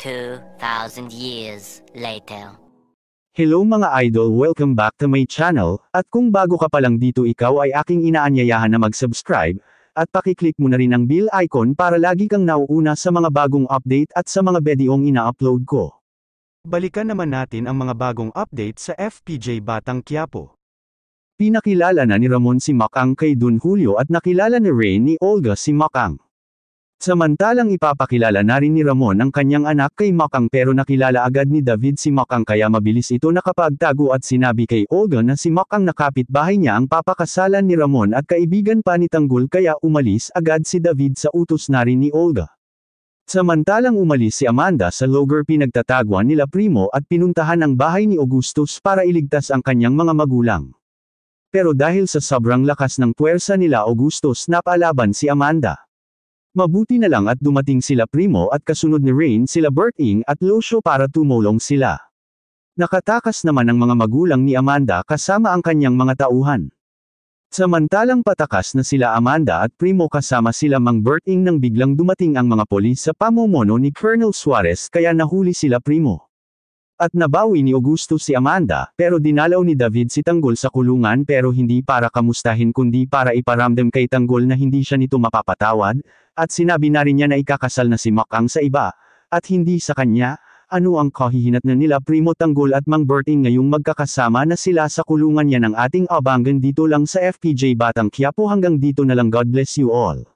2,000 years later. Hello mga idol, welcome back to my channel, at kung bago ka pa lang dito ikaw ay aking inaanyayahan na mag-subscribe, at pakiclick mo na rin ang bell icon para lagi kang nauuna sa mga bagong update at sa mga videong ina-upload ko. Balikan naman natin ang mga bagong update sa FPJ Batang Quiapo. Pinakilala na ni Ramon si Macang kay Don Julio at nakilala ni Rain ni Olga si Macang. Samantalang ipapakilala na rin ni Ramon ang kanyang anak kay Macang pero nakilala agad ni David si Macang kaya mabilis ito nakapagtago at sinabi kay Olga na si Macang na kapitbahay niya ang papakasalan ni Ramon at kaibigan pa ni Tanggol kaya umalis agad si David sa utos na rin ni Olga. Samantalang umalis si Amanda sa lugar pinagtataguan nila Primo at pinuntahan ang bahay ni Augustus para iligtas ang kanyang mga magulang. Pero dahil sa sobrang lakas ng puwersa nila Augustus napalaban si Amanda. Mabuti na lang at dumating sila Primo at kasunod ni Rain sila Berting at Lucio para tumulong sila. Nakatakas naman ang mga magulang ni Amanda kasama ang kanyang mga tauhan. Samantalang patakas na sila Amanda at Primo kasama sila Mang Berting nang biglang dumating ang mga polis sa pamumuno ni Colonel Suarez kaya nahuli sila Primo. At nabawi ni Augusto si Amanda, pero dinalaw ni David si Tanggol sa kulungan pero hindi para kamustahin kundi para iparamdam kay Tanggol na hindi siya nito mapapatawad, at sinabi na rin niya na ikakasal na si Macang sa iba, at hindi sa kanya. Ano ang kahihinat na nila Primo Tanggol at Mang Berting ngayong magkakasama na sila sa kulungan yan ang ating abangan dito lang sa FPJ Batang Quiapo hanggang dito na lang, God bless you all.